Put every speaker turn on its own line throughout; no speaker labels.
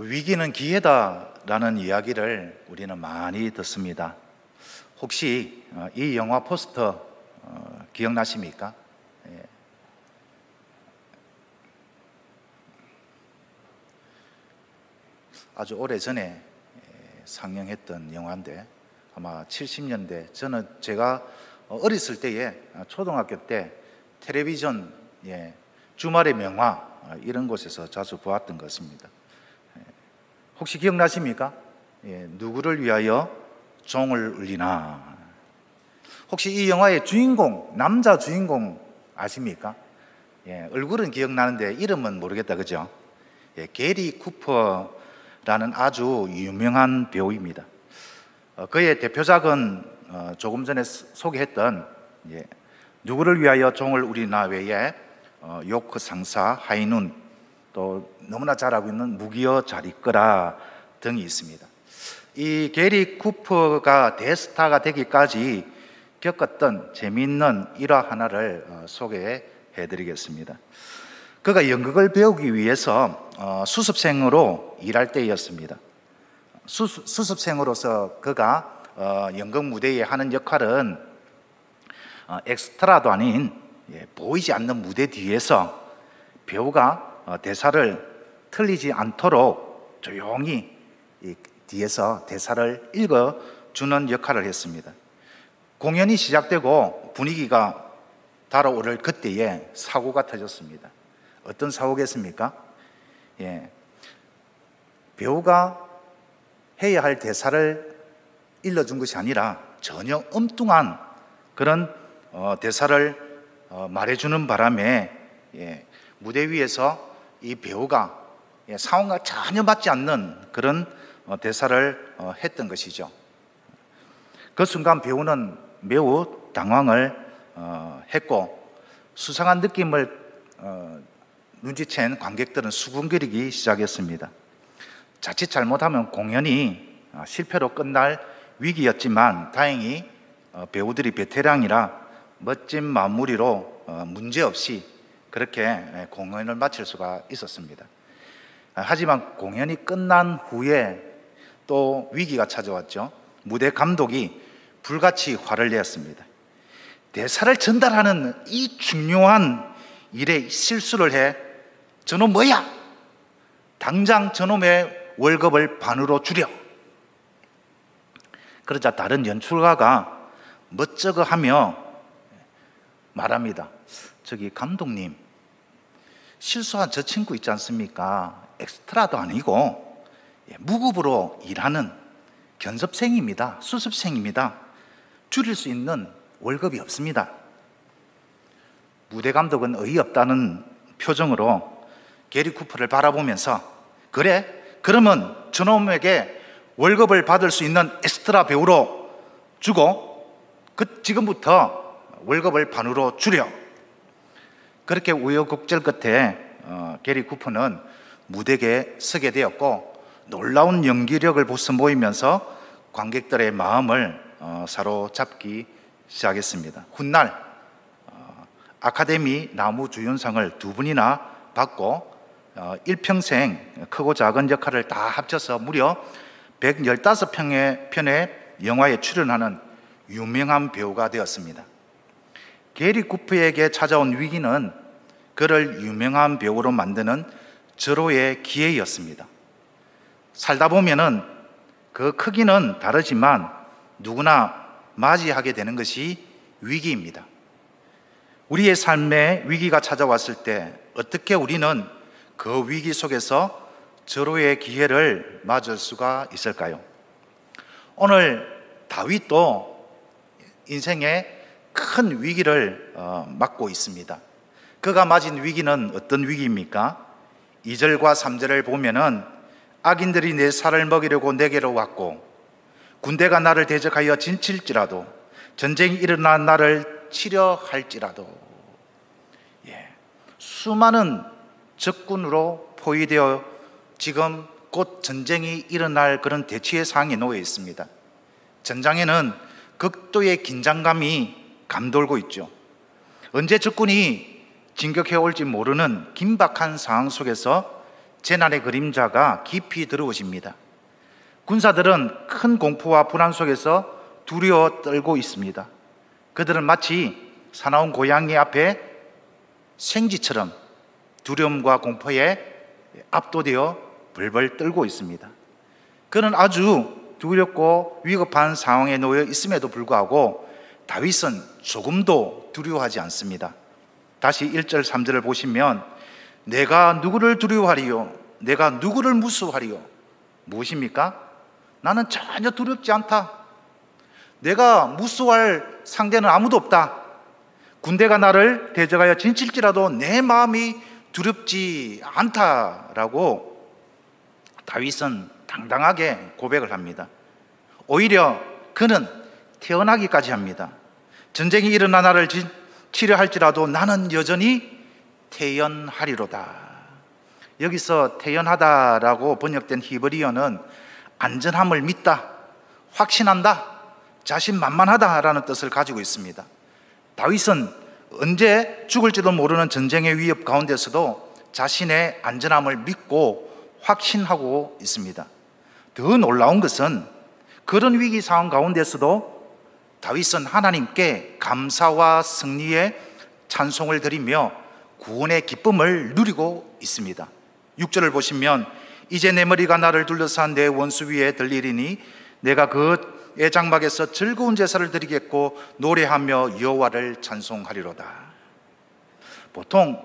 위기는 기회다라는 이야기를 우리는 많이 듣습니다. 혹시 이 영화 포스터 기억나십니까? 예. 아주 오래전에 상영했던 영화인데 아마 70년대, 제가 어렸을 때에 초등학교 때 텔레비전 주말의 명화 이런 곳에서 자주 보았던 것입니다. 혹시 기억나십니까? 누구를 위하여 종을 울리나. 혹시 이 영화의 주인공, 남자 주인공 아십니까? 얼굴은 기억나는데 이름은 모르겠다, 그죠? 게리 쿠퍼라는 아주 유명한 배우입니다. 그의 대표작은 조금 전에 소개했던 누구를 위하여 종을 울리나 외에 요크 상사, 하이눈, 또 너무나 잘 알고 있는 무기여 잘 있거라 등이 있습니다. 이 게리 쿠퍼가 대스타가 되기까지 겪었던 재미있는 일화 하나를 소개해 드리겠습니다. 그가 연극을 배우기 위해서 수습생으로 일할 때였습니다. 수습생으로서 그가 연극 무대에 하는 역할은 엑스트라도 아닌 보이지 않는 무대 뒤에서 배우가 대사를 틀리지 않도록 조용히 뒤에서 대사를 읽어주는 역할을 했습니다. 공연이 시작되고 분위기가 달아오를 그때에 사고가 터졌습니다. 어떤 사고겠습니까? 배우가 해야 할 대사를 일러준 것이 아니라 전혀 엉뚱한 그런 대사를 말해주는 바람에 무대 위에서 이 배우가 상황과 전혀 맞지 않는 그런 대사를 했던 것이죠. 그 순간 배우는 매우 당황을 했고 수상한 느낌을 눈치챈 관객들은 수군거리기 시작했습니다. 자칫 잘못하면 공연이 실패로 끝날 위기였지만 다행히 배우들이 베테랑이라 멋진 마무리로 문제없이 그렇게 공연을 마칠 수가 있었습니다. 하지만 공연이 끝난 후에 또 위기가 찾아왔죠. 무대 감독이 불같이 화를 내었습니다. 대사를 전달하는 이 중요한 일에 실수를 해 저놈 뭐야? 당장 저놈의 월급을 반으로 줄여. 그러자 다른 연출가가 멋쩍어 하며 말합니다. 저기 감독님, 실수한 저 친구 있지 않습니까? 엑스트라도 아니고 무급으로 일하는 견습생입니다. 수습생입니다. 줄일 수 있는 월급이 없습니다. 무대 감독은 어이없다는 표정으로 게리 쿠퍼를 바라보면서 그래? 그러면 저놈에게 월급을 받을 수 있는 엑스트라 배우로 주고 지금부터 월급을 반으로 줄여. 그렇게 우여곡절 끝에 게리 쿠퍼는 무대에 서게 되었고 놀라운 연기력을 보이면서 관객들의 마음을 사로잡기 시작했습니다. 훗날 아카데미 나무주연상을 2분이나 받고 일평생 크고 작은 역할을 다 합쳐서 무려 115편의 영화에 출연하는 유명한 배우가 되었습니다. 게리 쿠퍼에게 찾아온 위기는 그를 유명한 배우로 만드는 절호의 기회였습니다. 살다 보면은 그 크기는 다르지만 누구나 맞이하게 되는 것이 위기입니다. 우리의 삶에 위기가 찾아왔을 때 어떻게 우리는 그 위기 속에서 절호의 기회를 맞을 수가 있을까요? 오늘 다윗도 인생의 큰 위기를 맞고 있습니다. 그가 맞은 위기는 어떤 위기입니까? 2절과 3절을 보면은 악인들이 내 살을 먹이려고 내게로 왔고 군대가 나를 대적하여 진칠지라도 전쟁이 일어난 나를 치려 할지라도 수많은 적군으로 포위되어 지금 곧 전쟁이 일어날 그런 대치의 상황에 놓여 있습니다. 전장에는 극도의 긴장감이 감돌고 있죠. 언제 적군이 진격해 올지 모르는 긴박한 상황 속에서 재난의 그림자가 깊이 들어오십니다. 군사들은 큰 공포와 불안 속에서 두려워 떨고 있습니다. 그들은 마치 사나운 고양이 앞에 생쥐처럼 두려움과 공포에 압도되어 벌벌 떨고 있습니다. 그는 아주 두렵고 위급한 상황에 놓여 있음에도 불구하고 다윗은 조금도 두려워하지 않습니다. 다시 1절 3절을 보시면 내가 누구를 두려워하리요? 내가 누구를 무수하리요? 무엇입니까? 나는 전혀 두렵지 않다. 내가 무수할 상대는 아무도 없다. 군대가 나를 대적하여 진칠지라도 내 마음이 두렵지 않다라고 다윗은 당당하게 고백을 합니다. 오히려 그는 태어나기까지 합니다. 전쟁이 일어나 나를 치려 할지라도 나는 여전히 태연하리로다. 여기서 태연하다라고 번역된 히브리어는 안전함을 믿다, 확신한다, 자신만만하다라는 뜻을 가지고 있습니다. 다윗은 언제 죽을지도 모르는 전쟁의 위협 가운데서도 자신의 안전함을 믿고 확신하고 있습니다. 더 놀라운 것은 그런 위기 상황 가운데서도 다윗은 하나님께 감사와 승리의 찬송을 드리며 구원의 기쁨을 누리고 있습니다. 6절을 보시면 이제 내 머리가 나를 둘러싼 내 원수 위에 들리리니 내가 그의 장막에서 즐거운 제사를 드리겠고 노래하며 여호와를 찬송하리로다. 보통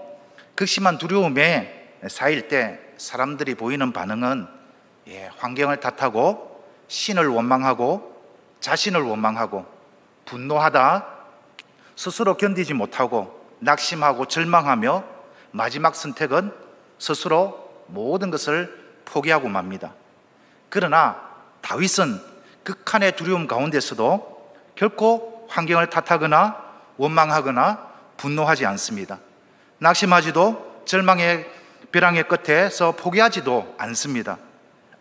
극심한 두려움에 쌓일 때 사람들이 보이는 반응은 환경을 탓하고 신을 원망하고 자신을 원망하고 분노하다, 스스로 견디지 못하고 낙심하고 절망하며 마지막 선택은 스스로 모든 것을 포기하고 맙니다. 그러나 다윗은 극한의 두려움 가운데서도 결코 환경을 탓하거나 원망하거나 분노하지 않습니다. 낙심하지도 절망의 벼랑의 끝에서 포기하지도 않습니다.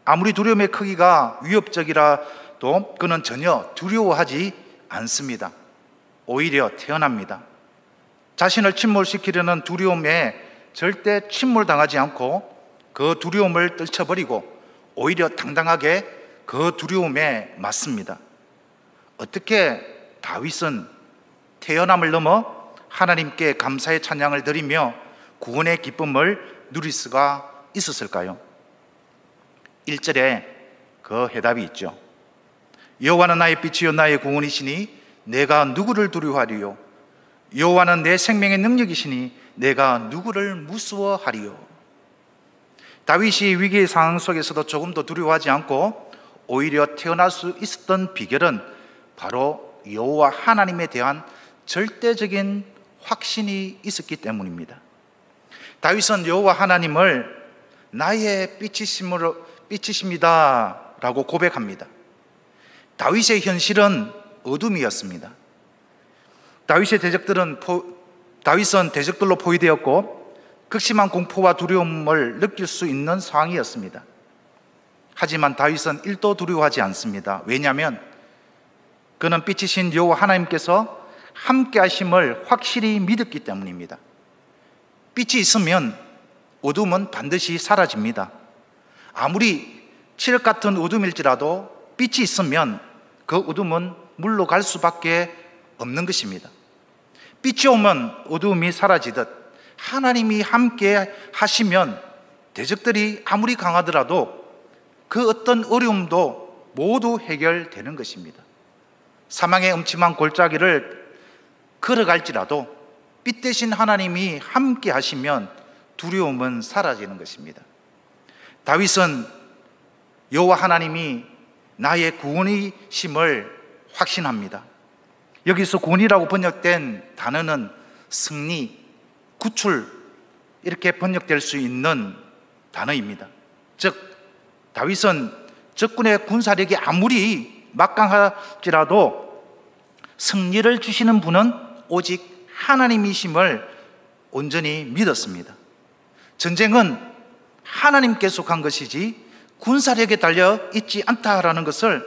아무리 두려움의 크기가 위협적이라도 그는 전혀 두려워하지 않습니다. 오히려 태어납니다. 자신을 침몰시키려는 두려움에 절대 침몰당하지 않고 그 두려움을 떨쳐버리고 오히려 당당하게 그 두려움에 맞습니다. 어떻게 다윗은 태어남을 넘어 하나님께 감사의 찬양을 드리며 구원의 기쁨을 누릴 수가 있었을까요? 1절에 그 해답이 있죠. 여호와는 나의 빛이요 나의 구원이시니 내가 누구를 두려워하리요? 여호와는 내 생명의 능력이시니 내가 누구를 무서워하리요? 다윗이 위기의 상황 속에서도 조금도 두려워하지 않고 오히려 태어날 수 있었던 비결은 바로 여호와 하나님에 대한 절대적인 확신이 있었기 때문입니다. 다윗은 여호와 하나님을 나의 빛이십니다 라고 고백합니다. 다윗의 현실은 어둠이었습니다. 다윗은 대적들로 포위되었고 극심한 공포와 두려움을 느낄 수 있는 상황이었습니다. 하지만 다윗은 1도 두려워하지 않습니다. 왜냐하면 그는 빛이신 여호와 하나님께서 함께 하심을 확실히 믿었기 때문입니다. 빛이 있으면 어둠은 반드시 사라집니다. 아무리 칠흑 같은 어둠일지라도 빛이 있으면 그 어둠은 물러갈 수밖에 없는 것입니다. 빛이 오면 어둠이 사라지듯 하나님이 함께 하시면 대적들이 아무리 강하더라도 그 어떤 어려움도 모두 해결되는 것입니다. 사망의 음침한 골짜기를 걸어갈지라도 빛 대신 하나님이 함께 하시면 두려움은 사라지는 것입니다. 다윗은 여호와 하나님이 나의 구원이심을 확신합니다. 여기서 구원이라고 번역된 단어는 승리, 구출 이렇게 번역될 수 있는 단어입니다. 즉 다윗은 적군의 군사력이 아무리 막강할지라도 승리를 주시는 분은 오직 하나님이심을 온전히 믿었습니다. 전쟁은 하나님께 속한 것이지 군사력에 달려 있지 않다라는 것을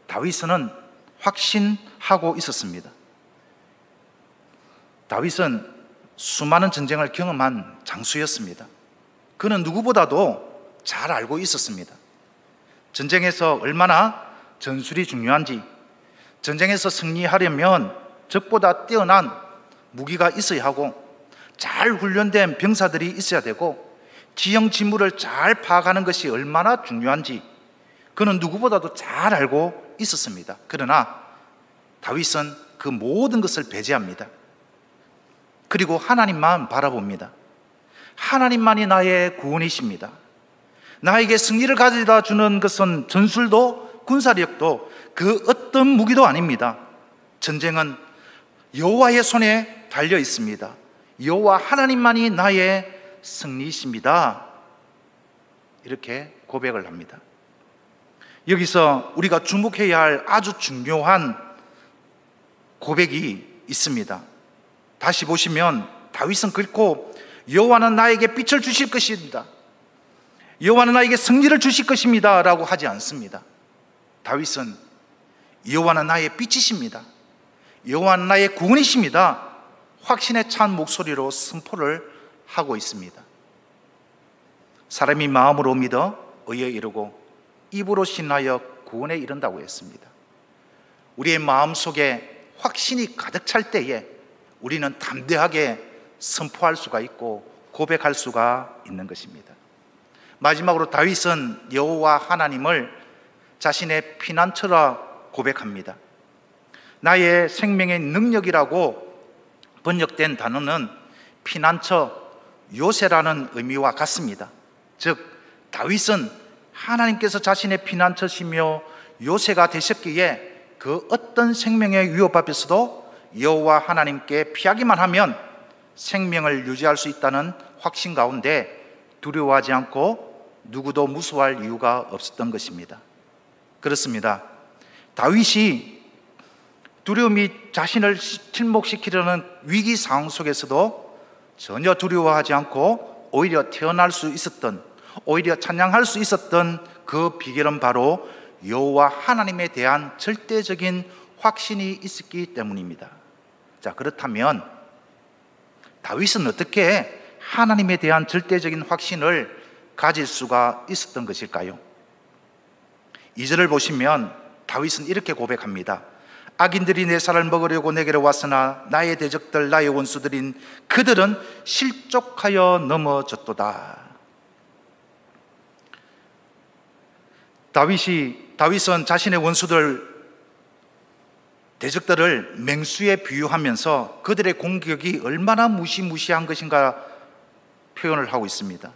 다윗은 확신하고 있었습니다. 다윗은 수많은 전쟁을 경험한 장수였습니다. 그는 누구보다도 잘 알고 있었습니다. 전쟁에서 얼마나 전술이 중요한지, 전쟁에서 승리하려면 적보다 뛰어난 무기가 있어야 하고 잘 훈련된 병사들이 있어야 되고 지형 지물을 잘 파악하는 것이 얼마나 중요한지 그는 누구보다도 잘 알고 있었습니다. 그러나 다윗은 그 모든 것을 배제합니다. 그리고 하나님만 바라봅니다. 하나님만이 나의 구원이십니다. 나에게 승리를 가져다 주는 것은 전술도 군사력도 그 어떤 무기도 아닙니다. 전쟁은 여호와의 손에 달려 있습니다. 여호와 하나님만이 나의 승리이십니다. 이렇게 고백을 합니다. 여기서 우리가 주목해야 할 아주 중요한 고백이 있습니다. 다시 보시면 다윗은 결코 여호와는 나에게 빛을 주실 것입니다, 여호와는 나에게 승리를 주실 것입니다 라고 하지 않습니다. 다윗은 여호와는 나의 빛이십니다, 여호와는 나의 구원이십니다, 확신에 찬 목소리로 선포를 하고 있습니다. 사람이 마음으로 믿어 의에 이르고 입으로 신하여 구원에 이른다고 했습니다. 우리의 마음속에 확신이 가득 찰 때에 우리는 담대하게 선포할 수가 있고 고백할 수가 있는 것입니다. 마지막으로 다윗은 여호와 하나님을 자신의 피난처라 고백합니다. 나의 생명의 능력이라고 번역된 단어는 피난처, 요새라는 의미와 같습니다. 즉 다윗은 하나님께서 자신의 피난처시며 요새가 되셨기에 그 어떤 생명의 위협 앞에서도 여호와 하나님께 피하기만 하면 생명을 유지할 수 있다는 확신 가운데 두려워하지 않고 누구도 무서워할 이유가 없었던 것입니다. 그렇습니다. 다윗이 두려움이 자신을 침묵시키려는 위기 상황 속에서도 전혀 두려워하지 않고 오히려 태어날 수 있었던, 오히려 찬양할 수 있었던 그 비결은 바로 여호와 하나님에 대한 절대적인 확신이 있었기 때문입니다. 자, 그렇다면 다윗은 어떻게 하나님에 대한 절대적인 확신을 가질 수가 있었던 것일까요? 2절을 보시면 다윗은 이렇게 고백합니다. 악인들이 내 살을 먹으려고 내게로 왔으나 나의 대적들, 나의 원수들인 그들은 실족하여 넘어졌도다. 다윗은 자신의 원수들, 대적들을 맹수에 비유하면서 그들의 공격이 얼마나 무시무시한 것인가 표현을 하고 있습니다.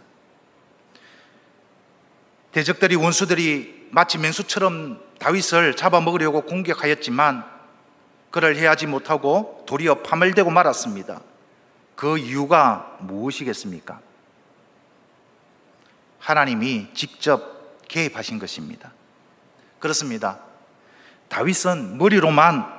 대적들이, 원수들이 마치 맹수처럼 다윗을 잡아먹으려고 공격하였지만 그를 해하지 못하고 도리어 파멸되고 말았습니다. 그 이유가 무엇이겠습니까? 하나님이 직접 개입하신 것입니다. 그렇습니다. 다윗은 머리로만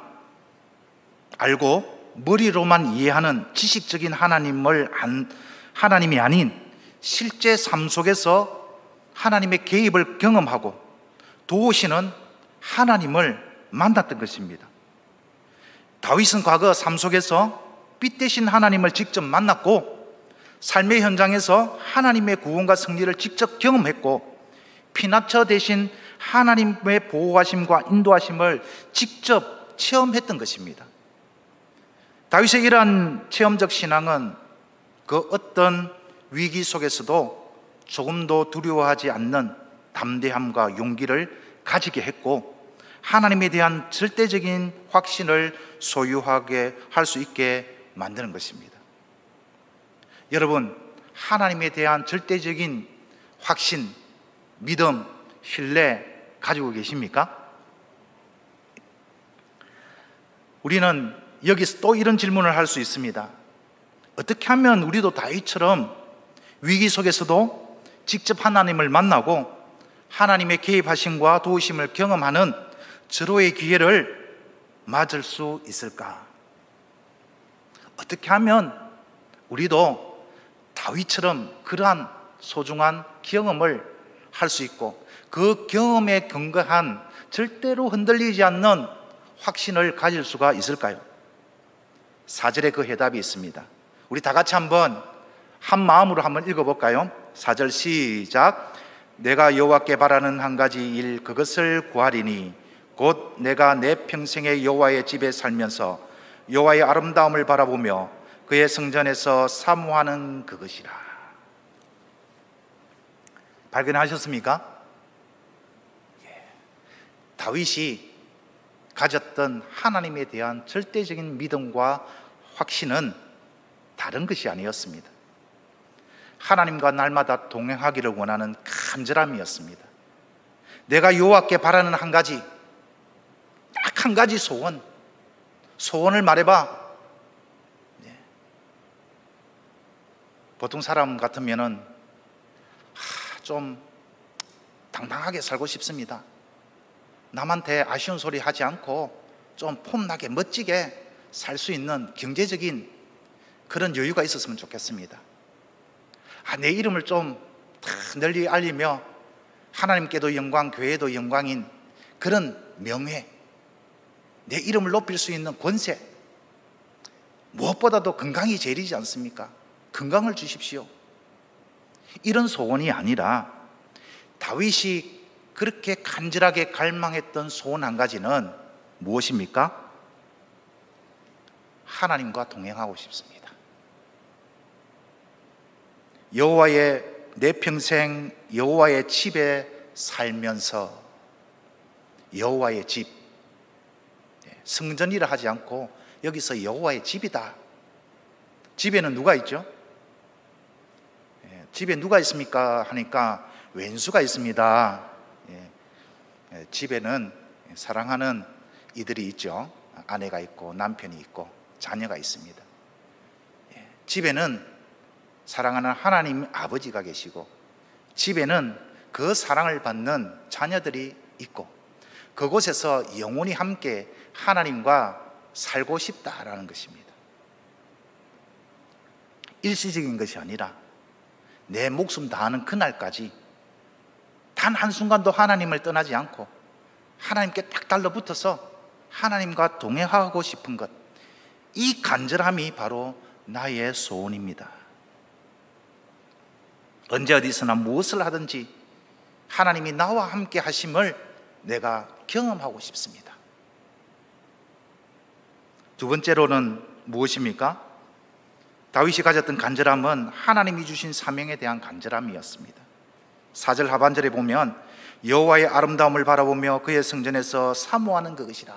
알고 머리로만 이해하는 지식적인 하나님이 아닌 실제 삶 속에서 하나님의 개입을 경험하고 도우시는 하나님을 만났던 것입니다. 다윗은 과거 삶 속에서 빛 대신 하나님을 직접 만났고 삶의 현장에서 하나님의 구원과 승리를 직접 경험했고 피난처 대신 하나님의 보호하심과 인도하심을 직접 체험했던 것입니다. 다윗의 이러한 체험적 신앙은 그 어떤 위기 속에서도 조금도 두려워하지 않는 담대함과 용기를 가지게 했고 하나님에 대한 절대적인 확신을 소유하게 할 수 있게 만드는 것입니다. 여러분, 하나님에 대한 절대적인 확신, 믿음, 신뢰 가지고 계십니까? 우리는 여기서 또 이런 질문을 할 수 있습니다. 어떻게 하면 우리도 다윗처럼 위기 속에서도 직접 하나님을 만나고 하나님의 개입하심과 도우심을 경험하는 절호의 기회를 맞을 수 있을까? 어떻게 하면 우리도 다윗처럼 그러한 소중한 경험을 할 수 있고 그 경험에 근거한 절대로 흔들리지 않는 확신을 가질 수가 있을까요? 4절에 그 해답이 있습니다. 우리 다 같이 한번 한 마음으로 한번 읽어볼까요? 4절 시작. 내가 여호와께 바라는 한 가지 일 그것을 구하리니 곧 내가 내 평생에 여호와의 집에 살면서 여호와의 아름다움을 바라보며 그의 성전에서 사모하는 그것이라. 발견하셨습니까? 다윗이 가졌던 하나님에 대한 절대적인 믿음과 확신은 다른 것이 아니었습니다. 하나님과 날마다 동행하기를 원하는 간절함이었습니다. 내가 여호와께 바라는 한 가지, 딱 한 가지 소원을 말해봐. 보통 사람 같으면은 좀 당당하게 살고 싶습니다. 남한테 아쉬운 소리 하지 않고 좀 폼나게 멋지게 살 수 있는 경제적인 그런 여유가 있었으면 좋겠습니다. 내 이름을 좀 널리 알리며 하나님께도 영광, 교회에도 영광인 그런 명예, 내 이름을 높일 수 있는 권세, 무엇보다도 건강이 제일이지 않습니까? 건강을 주십시오. 이런 소원이 아니라 다윗이 그렇게 간절하게 갈망했던 소원 한 가지는 무엇입니까? 하나님과 동행하고 싶습니다. 내 평생 여호와의 집에 살면서, 여호와의 집, 성전이라 하지 않고 여기서 여호와의 집이다. 집에는 누가 있죠? 집에 누가 있습니까? 하니까 왼수가 있습니다. 집에는 사랑하는 이들이 있죠. 아내가 있고 남편이 있고 자녀가 있습니다. 집에는 사랑하는 하나님 아버지가 계시고, 집에는 그 사랑을 받는 자녀들이 있고, 그곳에서 영원히 함께 하나님과 살고 싶다라는 것입니다. 일시적인 것이 아니라 내 목숨 다하는 그날까지 단 한순간도 하나님을 떠나지 않고 하나님께 딱 달라붙어서 하나님과 동행하고 싶은 것, 이 간절함이 바로 나의 소원입니다. 언제 어디서나 무엇을 하든지 하나님이 나와 함께 하심을 내가 경험하고 싶습니다. 두 번째로는 무엇입니까? 다윗이 가졌던 간절함은 하나님이 주신 사명에 대한 간절함이었습니다. 4절 하반절에 보면 여호와의 아름다움을 바라보며 그의 성전에서 사모하는 그것이라.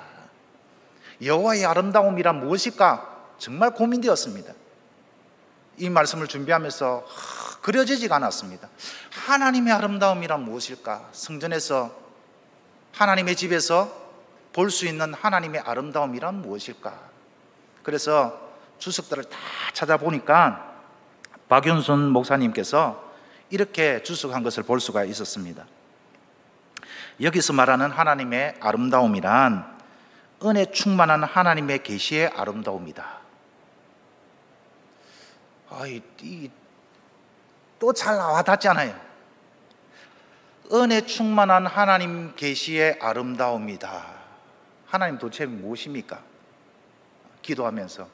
여호와의 아름다움이란 무엇일까? 정말 고민되었습니다. 이 말씀을 준비하면서 그려지지가 않았습니다. 하나님의 아름다움이란 무엇일까? 성전에서, 하나님의 집에서 볼 수 있는 하나님의 아름다움이란 무엇일까? 그래서 주석들을 다 찾아보니까 박윤순 목사님께서 이렇게 주석한 것을 볼 수가 있었습니다. 여기서 말하는 하나님의 아름다움이란 은혜 충만한 하나님의 계시의 아름다움이다. 또 잘 와닿잖아요. 은혜 충만한 하나님 계시의 아름다움이다. 하나님 도대체 무엇입니까? 기도하면서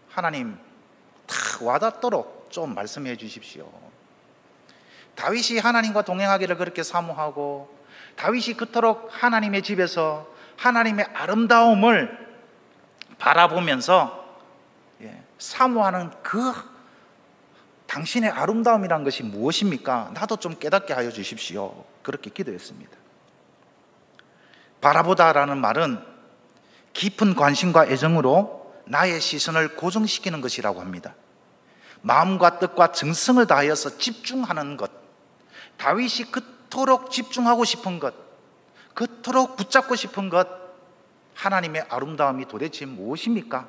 하나님 딱 와닿도록 좀 말씀해 주십시오. 다윗이 하나님과 동행하기를 그렇게 사모하고, 다윗이 그토록 하나님의 집에서 하나님의 아름다움을 바라보면서 사모하는 그 당신의 아름다움이란 것이 무엇입니까? 나도 좀 깨닫게 하여 주십시오. 그렇게 기도했습니다. 바라보다라는 말은 깊은 관심과 애정으로 나의 시선을 고정시키는 것이라고 합니다. 마음과 뜻과 정성을 다하여서 집중하는 것, 다윗이 그토록 집중하고 싶은 것, 그토록 붙잡고 싶은 것, 하나님의 아름다움이 도대체 무엇입니까?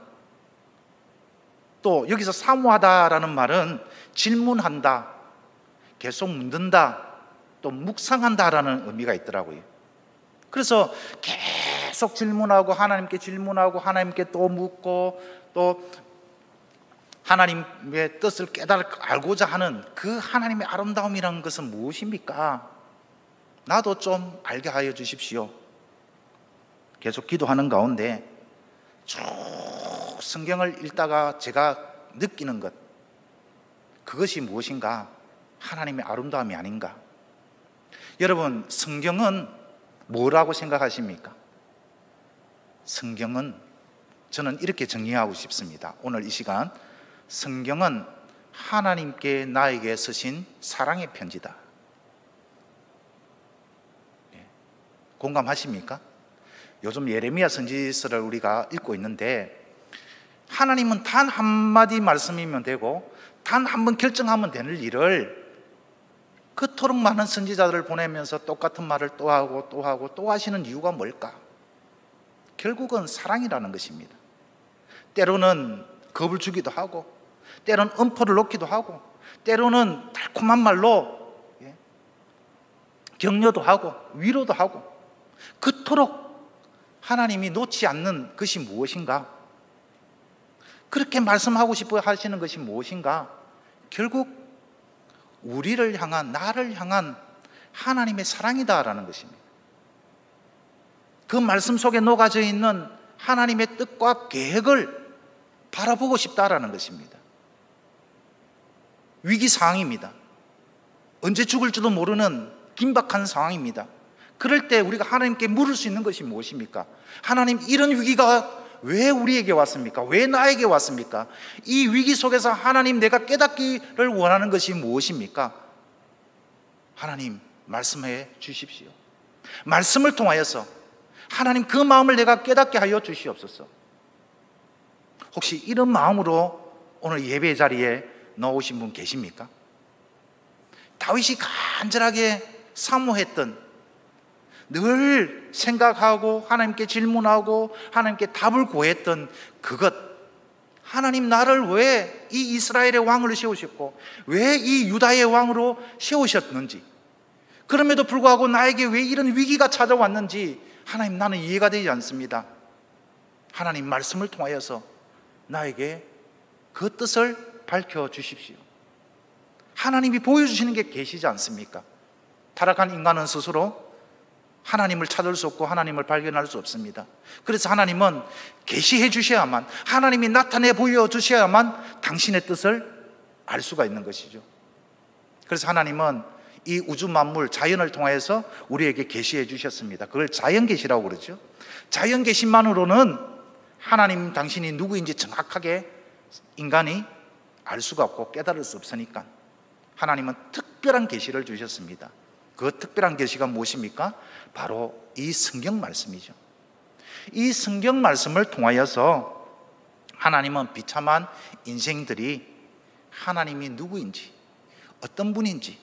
또 여기서 사모하다라는 말은 질문한다, 계속 묻는다, 또 묵상한다라는 의미가 있더라고요. 그래서 계속 질문하고 하나님께 질문하고 하나님께 또 묻고 또 하나님의 뜻을 알고자 하는 그 하나님의 아름다움이라는 것은 무엇입니까? 나도 좀 알게 하여 주십시오. 계속 기도하는 가운데 쭉 성경을 읽다가 제가 느끼는 것, 그것이 무엇인가? 하나님의 아름다움이 아닌가? 여러분, 성경은 뭐라고 생각하십니까? 성경은 저는 이렇게 정리하고 싶습니다. 오늘 이 시간, 성경은 하나님께 나에게 쓰신 사랑의 편지다. 공감하십니까? 요즘 예레미야 선지서를 우리가 읽고 있는데, 하나님은 단 한마디 말씀이면 되고 단 한 번 결정하면 되는 일을 그토록 많은 선지자들을 보내면서 똑같은 말을 또 하고 또 하고 또 하시는 이유가 뭘까? 결국은 사랑이라는 것입니다. 때로는 겁을 주기도 하고, 때로는 엄포를 놓기도 하고, 때로는 달콤한 말로 격려도 하고 위로도 하고, 그토록 하나님이 놓지 않는 것이 무엇인가? 그렇게 말씀하고 싶어 하시는 것이 무엇인가? 결국 우리를 향한, 나를 향한 하나님의 사랑이다라는 것입니다. 그 말씀 속에 녹아져 있는 하나님의 뜻과 계획을 바라보고 싶다라는 것입니다. 위기 상황입니다. 언제 죽을지도 모르는 긴박한 상황입니다. 그럴 때 우리가 하나님께 물을 수 있는 것이 무엇입니까? 하나님, 이런 위기가 왜 우리에게 왔습니까? 왜 나에게 왔습니까? 이 위기 속에서 하나님, 내가 깨닫기를 원하는 것이 무엇입니까? 하나님, 말씀해 주십시오. 말씀을 통하여서 하나님, 그 마음을 내가 깨닫게 하여 주시옵소서. 혹시 이런 마음으로 오늘 예배 자리에 나오신 분 계십니까? 다윗이 간절하게 사모했던, 늘 생각하고 하나님께 질문하고 하나님께 답을 구했던 그것, 하나님, 나를 왜 이 이스라엘의 왕을 세우셨고 왜 이 유다의 왕으로 세우셨는지, 그럼에도 불구하고 나에게 왜 이런 위기가 찾아왔는지 하나님, 나는 이해가 되지 않습니다. 하나님, 말씀을 통하여서 나에게 그 뜻을 밝혀주십시오. 하나님이 보여주시는 게 계시지 않습니까? 타락한 인간은 스스로 하나님을 찾을 수 없고 하나님을 발견할 수 없습니다. 그래서 하나님은 계시해 주셔야만, 하나님이 나타내 보여주셔야만 당신의 뜻을 알 수가 있는 것이죠. 그래서 하나님은 이 우주 만물, 자연을 통해서 우리에게 계시해 주셨습니다. 그걸 자연 계시라고 그러죠. 자연 계시만으로는 하나님 당신이 누구인지 정확하게 인간이 알 수가 없고 깨달을 수 없으니까 하나님은 특별한 계시를 주셨습니다. 그 특별한 계시가 무엇입니까? 바로 이 성경 말씀이죠. 이 성경 말씀을 통하여서 하나님은 비참한 인생들이 하나님이 누구인지, 어떤 분인지,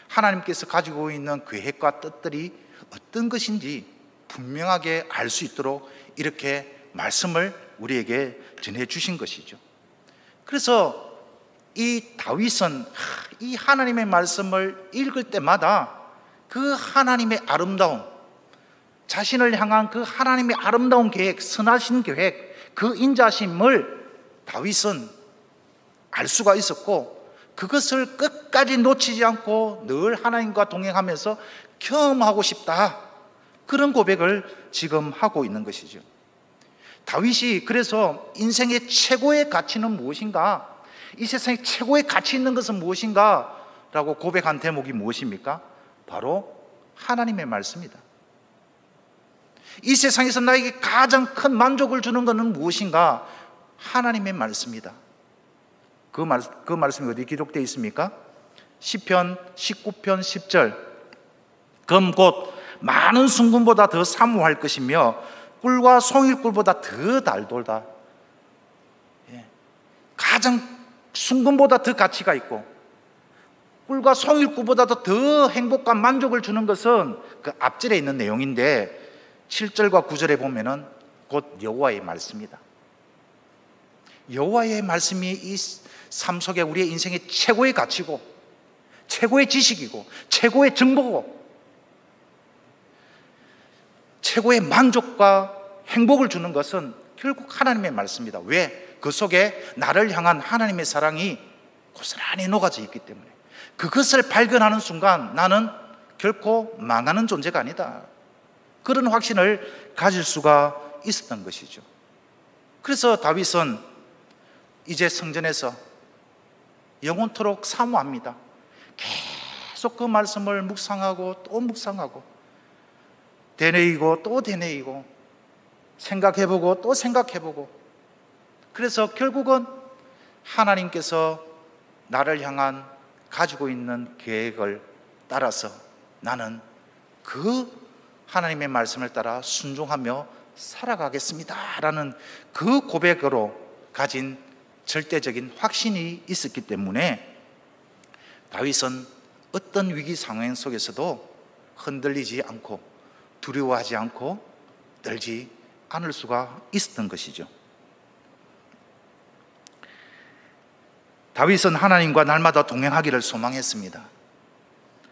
하나님께서 가지고 있는 계획과 뜻들이 어떤 것인지 분명하게 알 수 있도록 이렇게 말씀을 우리에게 전해 주신 것이죠. 그래서 이 다윗은 이 하나님의 말씀을 읽을 때마다 그 하나님의 아름다움, 자신을 향한 그 하나님의 아름다운 계획, 선하신 계획, 그 인자심을 다윗은 알 수가 있었고, 그것을 끝까지 놓치지 않고 늘 하나님과 동행하면서 경험하고 싶다, 그런 고백을 지금 하고 있는 것이죠. 다윗이 그래서 인생의 최고의 가치는 무엇인가, 이 세상에 최고의 가치 있는 것은 무엇인가 라고 고백한 대목이 무엇입니까? 바로 하나님의 말씀이다. 이 세상에서 나에게 가장 큰 만족을 주는 것은 무엇인가? 하나님의 말씀이다. 그 말씀이 어디 기록되어 있습니까? 시편 19편 10절, 검 곧 많은 순금보다 더 사모할 것이며 꿀과 송일꿀보다 더 달돌다. 가장 순금보다 더 가치가 있고 꿀과 송일꿀보다도 더 행복과 만족을 주는 것은 그 앞절에 있는 내용인데, 7절과 9절에 보면은 곧 여호와의 말씀이다. 여호와의 말씀이 이 삶 속에 우리의 인생의 최고의 가치고 최고의 지식이고 최고의 정보고 최고의 만족과 행복을 주는 것은 결국 하나님의 말씀이다. 왜? 그 속에 나를 향한 하나님의 사랑이 고스란히 녹아져 있기 때문에, 그것을 발견하는 순간 나는 결코 망하는 존재가 아니다, 그런 확신을 가질 수가 있었던 것이죠. 그래서 다윗은 이제 성전에서 영원토록 사모합니다. 계속 그 말씀을 묵상하고 또 묵상하고 되뇌이고 또 되뇌이고 생각해보고 또 생각해보고, 그래서 결국은 하나님께서 나를 향한 가지고 있는 계획을 따라서 나는 그 하나님의 말씀을 따라 순종하며 살아가겠습니다 라는 그 고백으로 가진 절대적인 확신이 있었기 때문에 다윗은 어떤 위기 상황 속에서도 흔들리지 않고 두려워하지 않고 떨지 않을 수가 있었던 것이죠. 다윗은 하나님과 날마다 동행하기를 소망했습니다.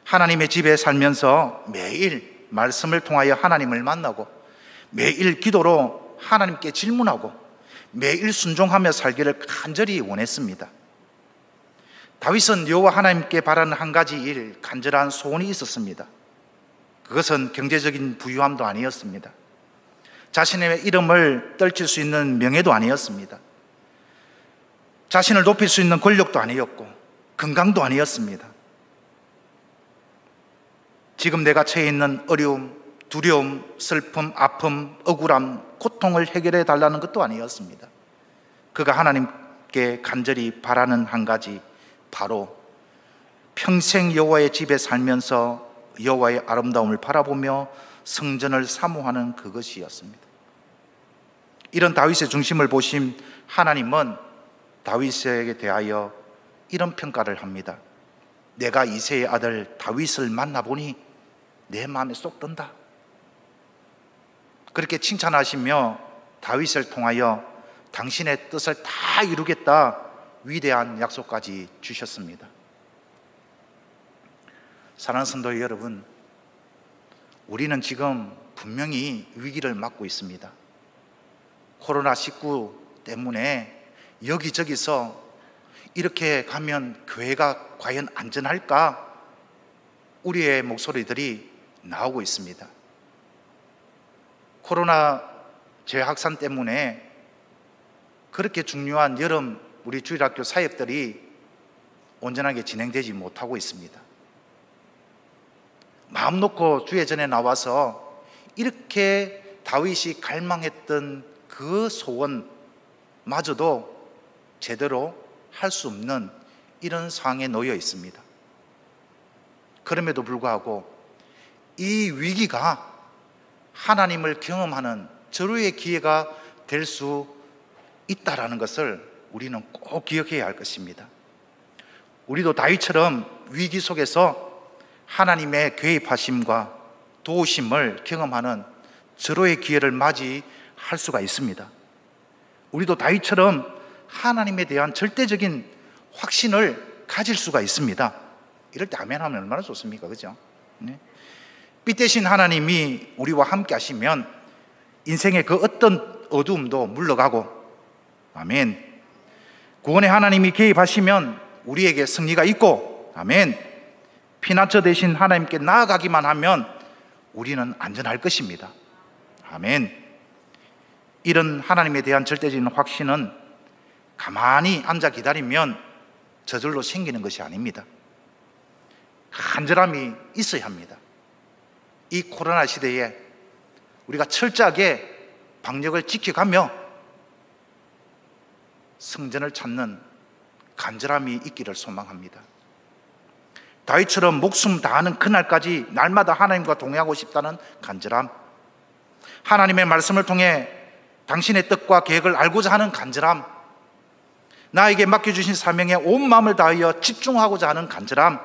하나님의 집에 살면서 매일 말씀을 통하여 하나님을 만나고 매일 기도로 하나님께 질문하고 매일 순종하며 살기를 간절히 원했습니다. 다윗은 여호와 하나님께 바라는 한 가지 일, 간절한 소원이 있었습니다. 그것은 경제적인 부유함도 아니었습니다. 자신의 이름을 떨칠 수 있는 명예도 아니었습니다. 자신을 높일 수 있는 권력도 아니었고 건강도 아니었습니다. 지금 내가 처해 있는 어려움, 두려움, 슬픔, 아픔, 억울함, 고통을 해결해 달라는 것도 아니었습니다. 그가 하나님께 간절히 바라는 한 가지, 바로 평생 여호와의 집에 살면서 여호와의 아름다움을 바라보며 성전을 사모하는 그것이었습니다. 이런 다윗의 중심을 보신 하나님은 다윗에게 대하여 이런 평가를 합니다. 내가 이새의 아들 다윗을 만나보니 내 마음에 쏙 든다. 그렇게 칭찬하시며 다윗을 통하여 당신의 뜻을 다 이루겠다 위대한 약속까지 주셨습니다. 사랑하는 성도 여러분, 우리는 지금 분명히 위기를 맞고 있습니다. 코로나19 때문에 여기저기서 이렇게 가면 교회가 과연 안전할까? 우리의 목소리들이 나오고 있습니다. 코로나 재확산 때문에 그렇게 중요한 여름 우리 주일학교 사역들이 온전하게 진행되지 못하고 있습니다. 마음 놓고 주의 전에 나와서 이렇게 다윗이 갈망했던 그 소원마저도 제대로 할 수 없는 이런 상황에 놓여 있습니다. 그럼에도 불구하고 이 위기가 하나님을 경험하는 절호의 기회가 될 수 있다라는 것을 우리는 꼭 기억해야 할 것입니다. 우리도 다윗처럼 위기 속에서 하나님의 개입하심과 도우심을 경험하는 절호의 기회를 맞이할 수가 있습니다. 우리도 다윗처럼 하나님에 대한 절대적인 확신을 가질 수가 있습니다. 이럴 때 아멘 하면 얼마나 좋습니까? 그죠? 네. 빛 대신 하나님이 우리와 함께 하시면 인생의 그 어떤 어두움도 물러가고, 아멘. 구원의 하나님이 개입하시면 우리에게 승리가 있고, 아멘. 피난처 대신 하나님께 나아가기만 하면 우리는 안전할 것입니다. 아멘. 이런 하나님에 대한 절대적인 확신은 가만히 앉아 기다리면 저절로 생기는 것이 아닙니다. 간절함이 있어야 합니다. 이 코로나 시대에 우리가 철저하게 방역을 지켜가며 성전을 찾는 간절함이 있기를 소망합니다. 다윗처럼 목숨 다하는 그날까지 날마다 하나님과 동행하고 싶다는 간절함, 하나님의 말씀을 통해 당신의 뜻과 계획을 알고자 하는 간절함, 나에게 맡겨주신 사명에 온 마음을 다하여 집중하고자 하는 간절함,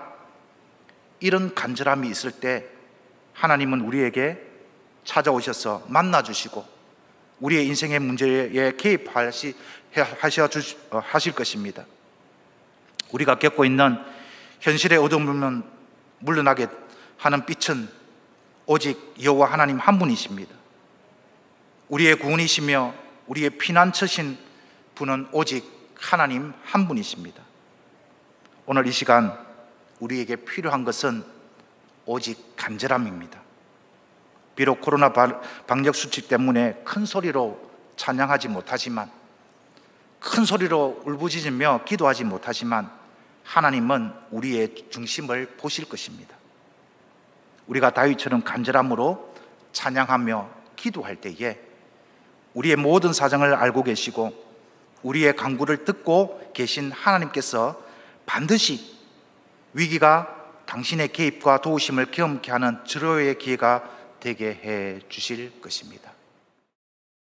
이런 간절함이 있을 때 하나님은 우리에게 찾아오셔서 만나주시고 우리의 인생의 문제에 개입하실 것입니다. 우리가 겪고 있는 현실의 어둠을 물러나게 하는 빛은 오직 여호와 하나님 한 분이십니다. 우리의 구원이시며 우리의 피난처신 분은 오직 하나님 한 분이십니다. 오늘 이 시간 우리에게 필요한 것은 오직 간절함입니다. 비록 코로나 방역 수칙 때문에 큰 소리로 찬양하지 못하지만, 큰 소리로 울부짖으며 기도하지 못하지만, 하나님은 우리의 중심을 보실 것입니다. 우리가 다윗처럼 간절함으로 찬양하며 기도할 때에 우리의 모든 사정을 알고 계시고 우리의 간구를 듣고 계신 하나님께서 반드시 위기가 당신의 개입과 도우심을 경험케 하는 절호의 기회가 되게 해 주실 것입니다.